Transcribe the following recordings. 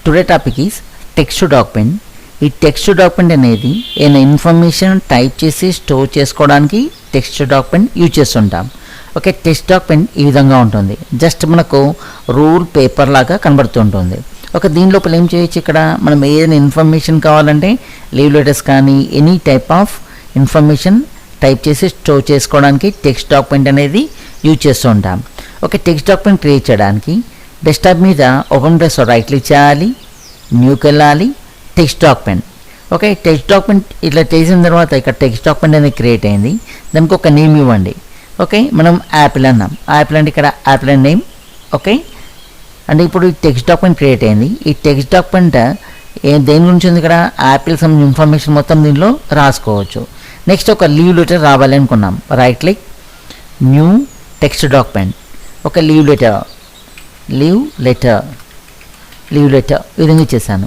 Today topic is text document. ఈ text document అనేది ఏదైనా ఇన్ఫర్మేషన్ టైప్ చేసి స్టోర్ చేసుకోవడానికి టెక్స్ట్ డాక్యుమెంట్ యూజ్ చేస్తుంటాం. ఓకే, టెక్స్ట్ డాక్యుమెంట్ ఈ విధంగా ఉంటుంది. జస్ట్ మనకు రూల్ పేపర్ లాగా కనబడుతుంటుంది. ఓకే, దీని లోపల ఏం చేయొచ్చు, ఇక్కడ మనం ఏదైనా ఇన్ఫర్మేషన్ కావాలంటే లీవ్ లెటర్స్ కానీ any type of information type చేసి స్టోర్ చేసుకోవడానికి టెక్స్ట్ డాక్యుమెంట్ అనేది యూజ్ చేస్తూ ఉంటాం. ఓకే, టెక్స్ట్ డాక్యుమెంట్ క్రియేట్ చేయడానికి డెస్క్టాప్ మీద ఓపెన్ ప్లేస్లో రైట్ క్లిక్ చేయాలి, న్యూకి వెళ్ళాలి, text document. Okay, text document ఇట్లా చేసిన తర్వాత ఇక్కడ టెక్స్ట్ డాక్యుమెంట్ అనేది క్రియేట్ అయింది. దానికి ఒక నేమ్ ఇవ్వండి. ఓకే, మనం యాపిల్ అన్నాం. యాపిల్ అంటే ఇక్కడ యాపిల్ అండ్ నేమ్. ఓకే, అంటే ఇప్పుడు ఈ టెక్స్ట్ డాక్యుమెంట్ క్రియేట్ అయింది. ఈ టెక్స్ట్ డాక్యుమెంట్ దేని గురించి ఉంది, ఇక్కడ యాపిల్ సంబంధించిన ఇన్ఫర్మేషన్ మొత్తం దీనిలో రాసుకోవచ్చు. నెక్స్ట్ ఒక లీవ్ లెటర్ రావాలి అనుకున్నాం. Right click, new text document. ఒక లీవ్ లెటర్ ఈ విధంగా ఇచ్చేసాను.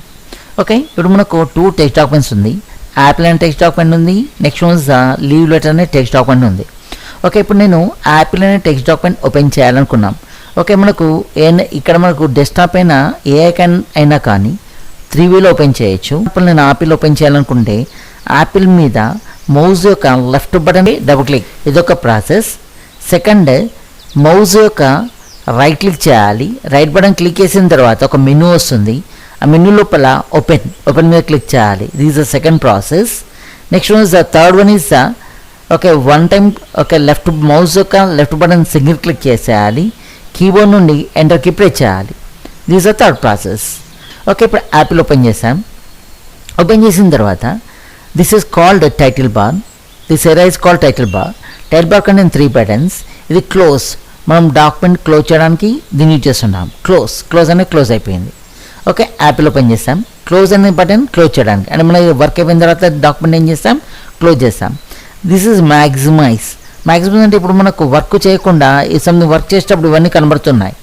ఓకే, ఇప్పుడు మనకు 2 టెక్స్ట్ డాక్యుమెంట్స్ ఉంది. యాపిల్ అనే టెక్స్ట్ డాక్యుమెంట్ ఉంది, నెక్స్ట్ వన్ లీవ్ లెటర్ అనే టెక్స్ట్ డాక్యుమెంట్ ఉంది. ఓకే, ఇప్పుడు నేను యాపిల్ అనే టెక్స్ట్ డాక్యుమెంట్ ఓపెన్ చేయాలనుకున్నాం. ఓకే, మనకు ఇక్కడ మనకు డెస్క్టాప్ అయినా ఏ ఐకాన్ అయినా కానీ 3Vలో ఓపెన్ చేయొచ్చు. ఇప్పుడు నేను యాపిల్ ఓపెన్ చేయాలనుకుంటే యాపిల్ మీద మౌస్ యొక్క లెఫ్ట్ బటన్ డబుల్ క్లిక్, ఇదొక ప్రాసెస్. సెకండ్, మౌస్ యొక్క రైట్ క్లిక్ చేయాలి. రైట్ బటన్ క్లిక్ చేసిన తర్వాత ఒక మెనూ వస్తుంది. ఆ మెనూ లోపల ఓపెన్ మీద క్లిక్ చేయాలి. This is the second process. Next one is the third one is the okay one time okay mouse యొక్క లెఫ్ట్ బటన్ సింగిల్ క్లిక్ చేసేయాలి. కీబోర్డ్ నుండి ఎంటర్ కీ ప్రెస్ చేయాలి. This is the third process. Okay, ఇప్పుడు Apple open చేసాం. Open చేసిన తర్వాత this is called title bar. This area is called title bar. Title bar కంటే 3 buttons. ఇది close, మనం డాక్యుమెంట్ క్లోజ్ చేయడానికి దీన్ని యూజ్ చేస్తున్నాం. క్లోజ్ అనేది క్లోజ్ అయిపోయింది. ఓకే, యాపిల్ ఓపెన్ చేస్తాం. క్లోజ్ అనే బటన్ క్లోజ్ చేయడానికి, అంటే మనం వర్క్ అయిపోయిన తర్వాత డాక్యుమెంట్ ఏం చేస్తాం, క్లోజ్ చేస్తాం. దిస్ ఈజ్ మ్యాక్సిమైజ్ అంటే ఇప్పుడు మనకు వర్క్ చేయకుండా సంథింగ్ వర్క్ చేసేటప్పుడు ఇవన్నీ కనబడుతున్నాయి.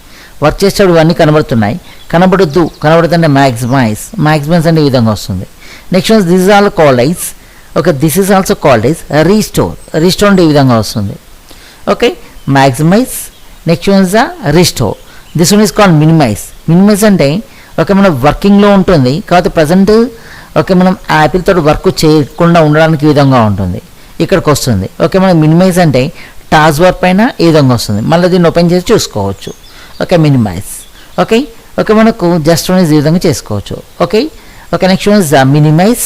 కనబడుతుంటే మ్యాక్సిమైజ్ అంటే ఈ విధంగా వస్తుంది. Next one this is all called as. Okay, this is also called as restore అంటే ఈ విధంగా వస్తుంది. Okay, maximise. Next one is the restore. This one is called minimise అంటే ఓకే మనం వర్కింగ్లో ఉంటుంది కాబట్టి ప్రజెంట్ ఓకే మనం యాపిల్ తోటి వర్క్ చేయకుండా ఉండడానికి ఈ విధంగా ఉంటుంది, ఇక్కడికి వస్తుంది. ఓకే, మనం మినిమైజ్ అంటే టాస్క్ బార్ పైన ఈ విధంగా వస్తుంది. మళ్ళీ దీన్ని ఓపెన్ చేసి చూసుకోవచ్చు. Okay, minimise. ఓకే, మనకు జస్ట్ వన్ ఇస్ ఈ విధంగా చేసుకోవచ్చు. Okay, next one is the minimise.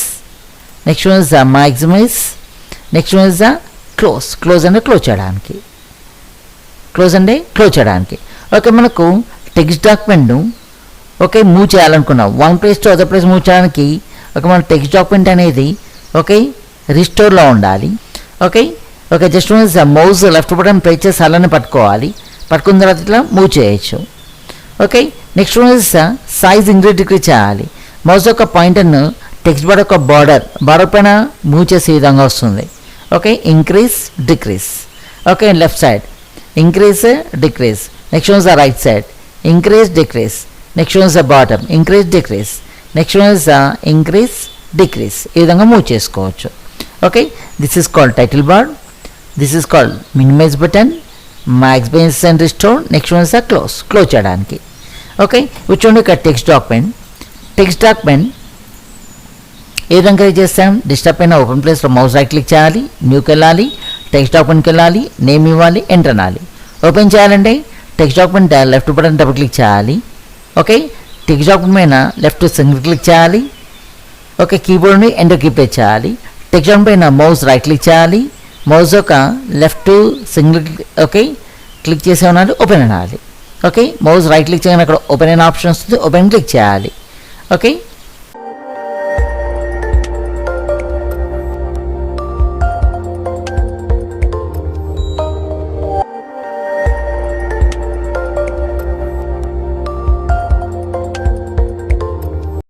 Next one is the maximise. Next one is the close అంటే క్లోజ్ చేయడానికి. ఓకే, మనకు టెక్స్ట్ డాక్యుమెంట్ను ఓకే మూవ్ చేయాలనుకున్నాం. One place to other place move చేయడానికి ఓకే మన టెక్స్ట్ డాక్యుమెంట్ అనేది ఓకే రిస్టోర్లో ఉండాలి. Okay, just one is the mouse left button press చేసి అలానే పట్టుకున్న తర్వాత ఇట్లా మూవ్ చేయొచ్చు. Okay, next one is size decrease చేయాలి. మౌస్ యొక్క పాయింటర్ను టెక్స్ట్ బార్ యొక్క బార్డర్ పైన మూవ్ చేసే విధంగా వస్తుంది. Okay, increase decrease. Okay, left side increase decrease. Next one is the right side increase decrease. Next one is the bottom increase decrease. Next one is the increase decrease. ఈ విధంగా move చేసుకోవచ్చు. Okay, this is called title bar. This is called minimise button, maximise and restore. Next one is the close చేయడానికి. Okay, చూడండి ఇక్కడ text document ఏ విధంగా create చేస్తాం. Desktop పైన open ప్లేస్లో మౌస్ రైట్ క్లిక్ చేయాలి, న్యూకి వెళ్ళాలి, టెక్స్ట్ డాక్యుమెంట్కి వెళ్ళాలి, నేమ్ ఇవ్వాలి, ఎంటర్ అనాలి. ఓపెన్ చేయాలంటే text document left button double click చేయాలి. ఓకే, టెక్స్ట్ డాక్యుమెంట్ పైన లెఫ్ట్ సింగిల్ క్లిక్ చేయాలి. ఓకే, కీబోర్డ్ని ఎంటర్ కీ ప్రెస్ చేయాలి. టెక్స్ట్ డాక్యుమెంట్ పైన మౌస్ రైట్ క్లిక్ చేయాలి. మౌస్ యొక్క లెఫ్ట్ సింగిల్ ఓకే క్లిక్ చేసే ఉన్నారు, ఓపెన్ అనాలి. ఓకే, మౌస్ రైట్ క్లిక్ చేయగానే అక్కడ ఓపెన్ అయిన ఆప్షన్ వస్తుంది, ఓపెన్ క్లిక్ చేయాలి. ఓకే,